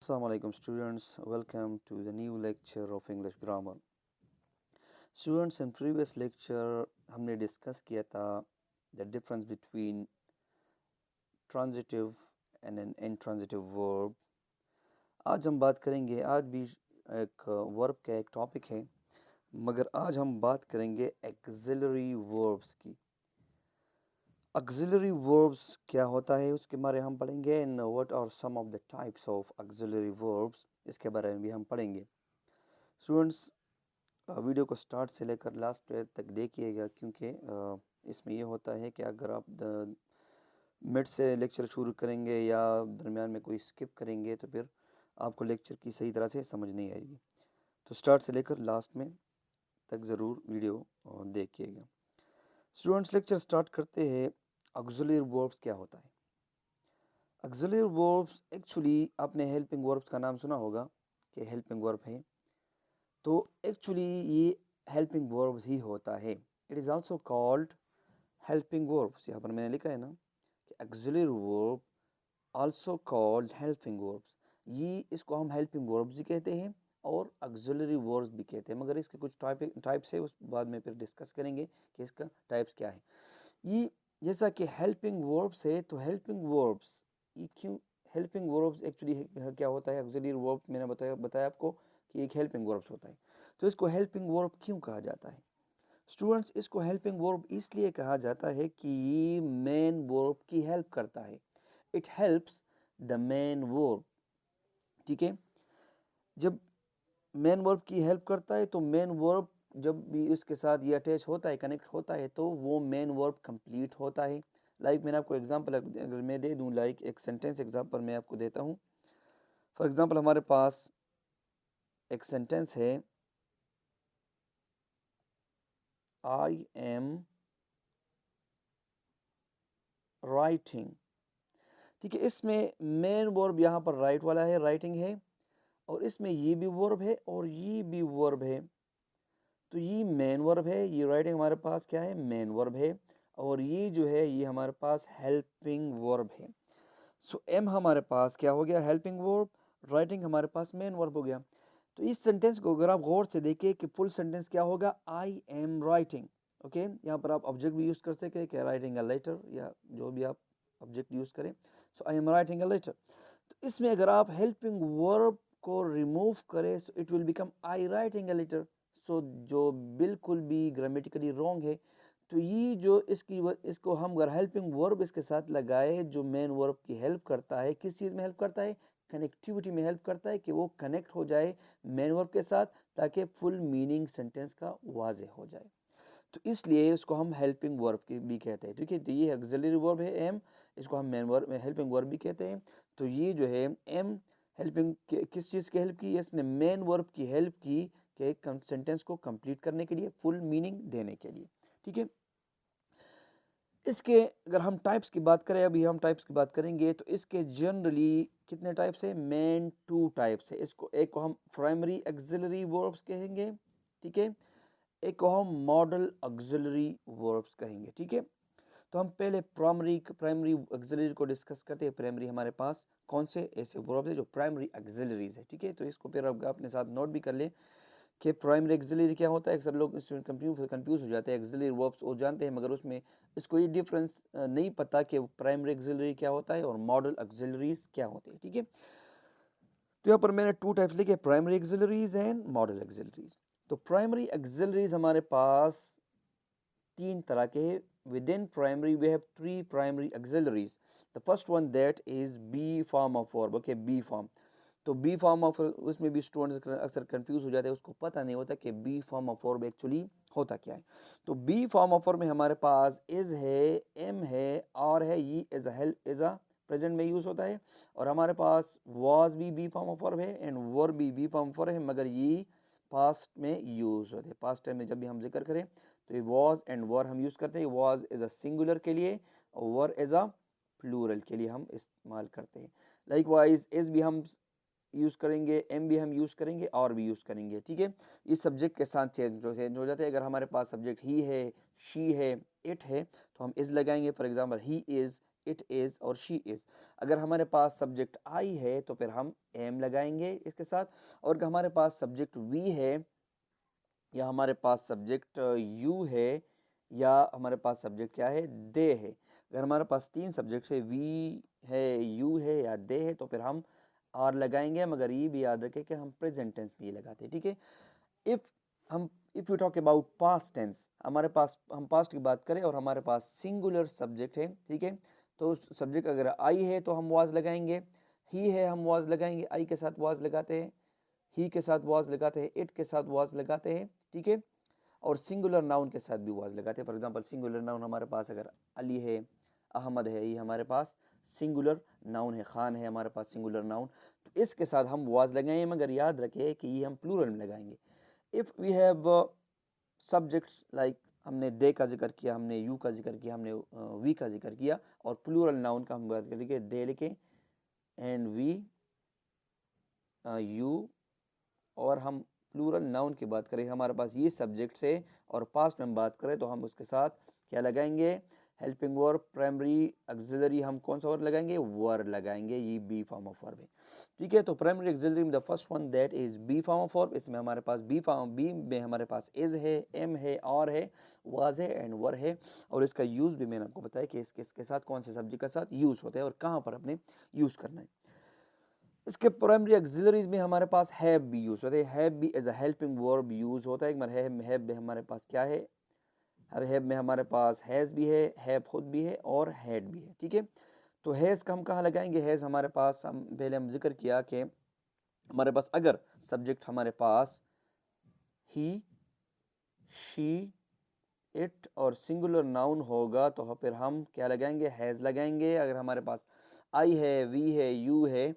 Assalamu alaikum students, welcome to the new lecture of English grammar. Students, in previous lecture हमने discuss किया था the difference between transitive and an intransitive verb. आज हम बात करेंगे, आज भी एक वर्ब का एक टॉपिक है, मगर आज हम बात करेंगे auxiliary verbs की. Auxiliary verbs क्या होता है उसके बारे में हम पढ़ेंगे and what are some of the types of auxiliary verbs इसके बारे में भी हम पढ़ेंगे. स्टूडेंट्स, वीडियो को स्टार्ट से लेकर लास्ट तक देखिएगा, क्योंकि इसमें ये होता है कि अगर आप मिड से लेक्चर शुरू करेंगे या दरमियान में कोई स्किप करेंगे तो फिर आपको लेक्चर की सही तरह से समझ नहीं आएगी. तो स्टार्ट से लेकर लास्ट में तक ज़रूर वीडियो देखिएगा. स्टूडेंट्स, लेक्चर स्टार्ट करते हैं. ऑक्सिलरी वर्ब्स क्या होता है? ऑक्सिलरी वर्ब्स एक्चुअली आपने हेल्पिंग वर्ब्स का नाम सुना होगा कि हेल्पिंग वर्ब है, तो एक्चुअली ये हेल्पिंग वर्ब्स ही होता है. It is also called helping verbs. यहाँ पर मैंने लिखा है ना कि auxiliary verb also called helping verbs. ये इसको हम हेल्पिंग वर्ब्स भी कहते हैं और ऑक्सिलरी वर्ब्स भी कहते हैं, मगर इसके कुछ टाइप्स है, उस बाद में फिर डिस्कस करेंगे कि इसका टाइप्स क्या है. ये जैसा कि हेल्पिंग वर्ब्स है, तो हेल्पिंग वर्ब्स ये क्यों हेल्पिंग वर्ब्स एक्चुअली क्या होता है? ऑक्सिलरी वर्ब मैंने बताया आपको कि एक हेल्पिंग वर्ब्स होता है. तो इसको हेल्पिंग वर्ब क्यों कहा जाता है? स्टूडेंट्स, इसको हेल्पिंग वर्ब इसलिए कहा जाता है कि ये मेन वर्ब की हेल्प करता है. It helps the main verb. ठीक है, जब मेन वर्ब की हेल्प करता है तो मेन वर्ब जब भी इसके साथ ये अटैच होता है, कनेक्ट होता है, तो वो मेन वर्ब कंप्लीट होता है. लाइक मैंने आपको एग्जांपल अगर मैं दे दूं, लाइक एक सेंटेंस एग्जांपल मैं आपको देता हूं. फॉर एग्जांपल हमारे पास एक सेंटेंस है, आई एम राइटिंग. ठीक है, इसमें मेन वर्ब यहाँ पर राइट वाला है, राइटिंग है, और इसमें ये भी वर्ब है और ये भी वर्ब है. तो ये मेन वर्ब है, ये राइटिंग हमारे पास क्या है? मेन वर्ब है, और ये जो है ये हमारे पास हेल्पिंग वर्ब है. सो एम हमारे पास क्या हो गया? Helping verb. राइटिंग हमारे पास मेन वर्ब हो गया. तो इस सेंटेंस को अगर आप गौर से देखें कि फुल सेंटेंस क्या होगा? आई एम राइटिंग. ओके, यहाँ पर आप ऑब्जेक्ट भी यूज़ कर सकते हैं कि राइटिंग अ लेटर, या जो भी आप ऑब्जेक्ट यूज़ करें. So I am writing a letter. तो इसमें अगर आप हेल्पिंग वर्ब को रिमूव करें, so it will become I writing a letter. So जो बिल्कुल भी ग्रामेटिकली रॉन्ग है. तो ये जो इसको हम अगर हेल्पिंग वर्ब इसके साथ लगाए, जो मेन वर्ब की हेल्प करता है, किस चीज़ में हेल्प करता है? कनेक्टिविटी में हेल्प करता है, कि वो कनेक्ट हो जाए मेन वर्ब के साथ, ताकि फुल मीनिंग सेंटेंस का वाज़ेह हो जाए. तो इसलिए इसको हम हेल्पिंग वर्ब की भी कहते हैं. ठीक है, तो ये ऑक्सिलरी वर्ब है एम, इसको हम मेन वर्ब हेल्पिंग वर्ब भी कहते हैं. तो ये जो है एम हेल्पिंग किस चीज़ की हेल्प की? इसने मेन वर्ब की हेल्प की कि एक सेंटेंस को कंप्लीट करने के लिए, फुल मीनिंग देने के लिए. ठीक है, इसके अगर हम टाइप्स की बात करें, अभी हम टाइप्स की बात करेंगे, तो इसके जनरली कितने टाइप्स है? मेन 2 टाइप्स है. इसको एक को हम प्राइमरी ऑक्सिलरी वर्ब्स कहेंगे, ठीक है, एक को हम मॉडल ऑक्सिलरी वर्ब्स कहेंगे. ठीक है, तो हम पहले प्राइमरी ऑक्सिलरी को डिस्कस करते हैं. प्राइमरी हमारे पास कौन से ऐसे वर्ब्स है जो प्राइमरी ऑक्सिलरीज है. ठीक है, तो इसको फिर आप अपने साथ नोट भी कर लें कि प्राइमरी ऑक्सिलरी क्या होता है. अक्सर लोग इसमें कंफ्यूज हो जाते हैं. ऑक्सिलरी वर्ब्स वो जानते हैं, मगर उसमें इसको ये डिफरेंस नहीं पता कि प्राइमरी ऑक्सिलरी क्या होता है और मॉडल ऑक्सिलरीज क्या होते हैं. ठीक है, तो यहाँ पर मैंने 2 टाइप्स लिखे, primary auxiliaries and model auxiliaries. तो प्राइमरी ऑक्सिलरीज हमारे पास 3 तरह के हैं. Within primary we have 3 primary auxiliaries. The first one that is be form of verb. Okay, be form. तो बी फॉर्म ऑफ, उसमें भी स्टूडेंट्स अक्सर कंफ्यूज हो जाते हैं, उसको पता नहीं होता कि be form of verb actually होता क्या है. तो बी फॉर्म ऑफ वर्ब में हमारे पास इज है, एम है, आर है, ये as a help as a present में यूज होता है. और हमारे पास वाज भी बी फॉर्म ऑफ वर्ब है एंड वर भी बी फॉर्म ऑफ वर्ब है, मगर ये पास्ट में यूज होते हैं. पास्ट टाइम में जब भी हम जिक्र करें तो ये वाज एंड वर हम यूज करते हैं. वाज एज अ सिंगुलर के लिए और वर एज अ प्लूरल के लिए हम इस्तेमाल करते हैं. लाइकवाइज इज भी हम यूज़ करेंगे, एम भी हम यूज़ करेंगे, और भी यूज़ करेंगे. ठीक है, इस सब्जेक्ट के साथ चेंज हो जाते हैं. अगर हमारे पास सब्जेक्ट ही है, शी है, इट है, तो हम इज़ लगाएंगे. For example he is, it is और शी इज़। अगर हमारे पास सब्जेक्ट आई है तो फिर हम एम लगाएंगे इसके साथ, और अगर हमारे पास सब्जेक्ट वी है या हमारे पास सब्जेक्ट यू है या हमारे पास सब्जेक्ट क्या है, दे है। अगर हमारे पास तीन सब्जेक्ट है, वी है, यू है या दे है, तो फिर हम आर लगाएंगे। मगर ये भी याद रखें कि हम प्रेजेंट टेंस में ये लगाते हैं, ठीक है। If you talk about past tense, हमारे पास हम पास्ट की बात करें और हमारे पास सिंगुलर सब्जेक्ट है, ठीक है, तो सब्जेक्ट अगर आई है तो हम वाज लगाएंगे, ही है हम वाज लगाएंगे, आई के साथ वाज लगाते हैं, ही के साथ वाज लगाते हैं, इट के साथ वाज लगाते हैं, ठीक है। और सिंगुलर नाउन के साथ भी वाज लगाते हैं। फॉर एग्जांपल सिंगुलर नाउन हमारे पास अगर अली है, अहमद है, ये हमारे पास सिंगुलर नाउन है, खान है हमारे पास सिंगुलर नाउन, तो इसके साथ हम वाज लगाएंगे। मगर याद रखें कि ये हम प्लूरल में लगाएंगे। If we have subjects like हमने दे का जिक्र किया, हमने यू का जिक्र किया, हमने वी का जिक्र किया, और प्लूरल नाउन का हम बात करेंगे, दे लिखे एंड वी, यू, और हम प्लूरल नाउन की बात करें, हमारे पास ये सब्जेक्ट्स है, और पास्ट में हम बात करें तो हम उसके साथ क्या लगाएंगे, हेल्पिंग वर्ब, प्राइमरी ऑक्सिलरी, हम कौन सा वर्ब लगाएंगे, वर लगाएंगे, ये बी फॉर्म ऑफ वर्ब है, ठीक है। तो प्राइमरी ऑक्सिलरी में the first one that is be form of verb, इसमें हमारे पास बी में हमारे पास इज है, एम है, और है, वाज है एंड वर है। और इसका यूज़ भी मैंने आपको बताया कि इसके साथ कौन से सब्जेक्ट के साथ यूज़ होता है और कहाँ पर अपने यूज़ करना है। इसके प्राइमरी ऑक्सिलरीज में हमारे पास हैव भी यूज होते हैं, हैव भी as a helping verb use होता है। एक बार हैव में हमारे पास क्या है, हैव में हमारे पास हैज़ भी है, हैव खुद भी है और हैड भी है, ठीक है। तो हैज़ का हम कहाँ लगाएंगे, हैज़ हमारे पास हम पहले हम जिक्र किया कि हमारे पास अगर सब्जेक्ट हमारे पास ही, शी, इट और सिंगुलर नाउन होगा तो फिर हम क्या लगाएंगे, हैज़ लगाएंगे। अगर हमारे पास आई है, वी है, यू है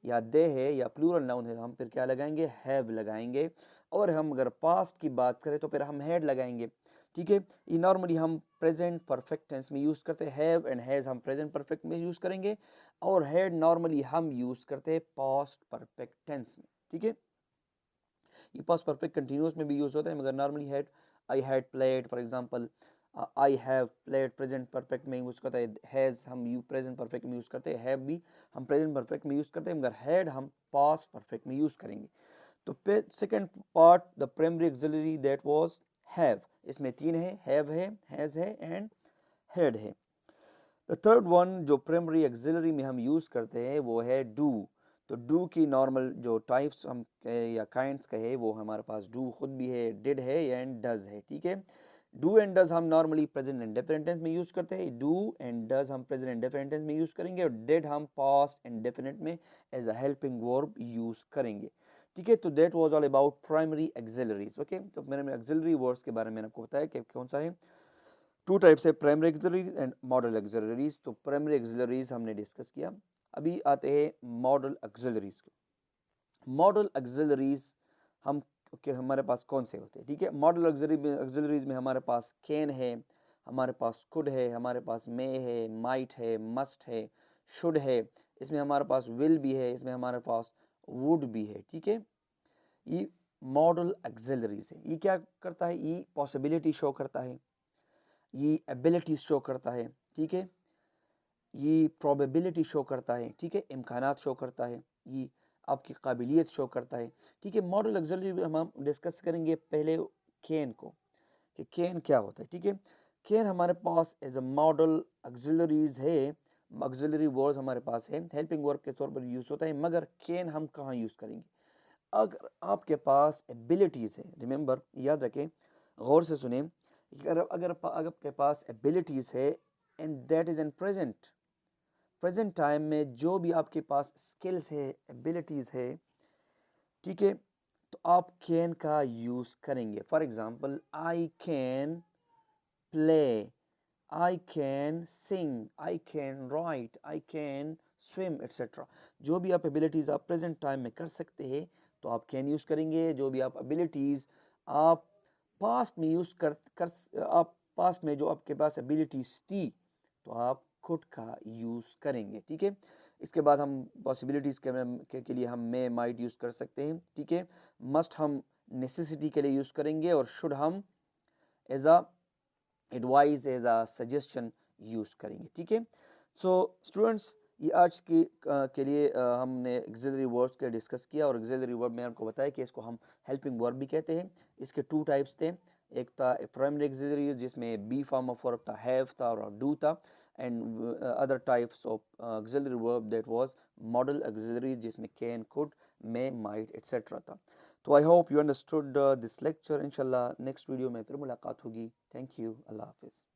या दे है या प्लूरल नाउन है, हम फिर क्या लगाएंगे, हैव लगाएंगे। और हम अगर पास्ट की बात करें तो फिर हम हैड लगाएंगे, ठीक है। ये नॉर्मली हम प्रेजेंट परफेक्ट टेंस में यूज़ करते हैं, हैव एंड हैज़ हम प्रेजेंट परफेक्ट में यूज़ करेंगे, और हैड नॉर्मली हम यूज़ करते हैं पास्ट परफेक्ट टेंस में, ठीक है। ये पास्ट परफेक्ट कंटिन्यूस में भी यूज़ होता है, मगर normally had, I had played for example, I have played present perfect में यूज़ करते हैं, हैज़ हम यू प्रेजेंट परफेक्ट में यूज़ करते हैं, हैव भी हम प्रेजेंट परफेक्ट में यूज़ करते हैं, मगर हैड हम पास्ट परफेक्ट में यूज़ करेंगे। तो second part the primary auxiliary that was have, इसमें तीन है, हैव है, हैज़ है एंड हैड है। द थर्ड वन जो प्राइमरी ऑक्सिलरी में हम यूज़ करते हैं वो है डू। तो डू की नॉर्मल जो टाइप्स हम कहे या काइंड्स कहे, वो हमारे पास डू खुद भी है, डिड है एंड डज है, ठीक है। डू एंड डज हम नॉर्मली प्रेजेंट इंडेफिनिट टेंस में यूज़ करते हैं, डू एंड डज हम प्रेजेंट इंडेफिनिट टेंस में यूज़ करेंगे, और डिड हम पास्ट इंडेफिनिट में as a helping verb use करेंगे, ठीक है। तो that was all about primary auxiliaries, okay. तो मैंने ऑक्सिलरी वर्ड्स के बारे में आपको बताया कि कौन सा है, टू टाइप्स है, primary auxiliaries and model auxiliaries. तो प्राइमरी ऑक्सिलरीज हमने डिस्कस किया, अभी आते हैं मॉडल ऑक्सिलरीज को। मॉडल ऑक्सिलरीज हम के हमारे पास कौन से होते हैं, ठीक है। मॉडल ऑक्सिलरीज में हमारे पास कैन है, हमारे पास कुड है, हमारे पास मे है, माइट है, मस्ट है, शुड है, इसमें हमारे पास विल भी है, इसमें हमारे पास वुड भी है, ठीक है। ये मॉडल ऑक्सिलरीज है। ये क्या करता है, ये पॉसिबिलिटी शो करता है, ये एबिलिटी शो करता है, ठीक है, ये प्रोबेबिलिटी शो करता है, ठीक है, इम्कानात शो करता है, ये आपकी काबिलियत शो करता है, ठीक है। मॉडल ऑक्सिलरी हम डिस्कस करेंगे पहले कैन को, कि कैन क्या होता है, ठीक है। कैन हमारे पास एज अ मॉडल ऑक्सिलरीज है, ऑक्सिलरी वर्ड हमारे पास है, हेल्पिंग वर्ब के तौर पर यूज़ होता है। मगर कैन हम कहाँ यूज़ करेंगे, अगर आपके पास एबिलिटीज़ है, रिमेंबर याद रखें, गौर से सुने, अगर अगर आपके पास एबिलिटीज़ है and that is in present time में जो भी आपके पास स्किल्स है, एबिलिटीज़ है, ठीक है, तो आप कैन का यूज़ करेंगे। For example I can play, I can sing, I can write, I can swim etcetera. जो भी आप एबिलिटीज़ आप प्रेजेंट टाइम में कर सकते हैं तो आप कैन यूज़ करेंगे। जो भी आप एबिलिटीज़ आप पास्ट में यूज़ आप पास्ट में जो आपके पास एबिलिटीज़ थी तो आप खुद का यूज़ करेंगे, ठीक है। इसके बाद हम पॉसिबिलिटीज़ के लिए हम मे माइट यूज़ कर सकते हैं, ठीक है। मस्ट हम नेसेसिटी के लिए यूज़ करेंगे, और शुड हम as a advice, as a suggestion use करेंगे, ठीक है। सो स्टूडेंट्स, ये आज के लिए हमने एक्सिलरी वर्ब्स के डिस्कस किया, और एक्सिलरी वर्ब में आपको बताया कि इसको हम हेल्पिंग वर्ब भी कहते हैं। इसके टू टाइप्स थे, एक था प्राइमरी एक्सिलरी जिसमें बी फॉर्म ऑफ वर्ब था, हैव था और डू था, and other types of auxiliary verb that was modal auxiliary जिसमें can, could, may, might etcetera था। तो I hope you understood this lecture. इंशाल्लाह नेक्स्ट वीडियो में फिर मुलाकात होगी। थैंक यू, अल्लाह हाफिज़।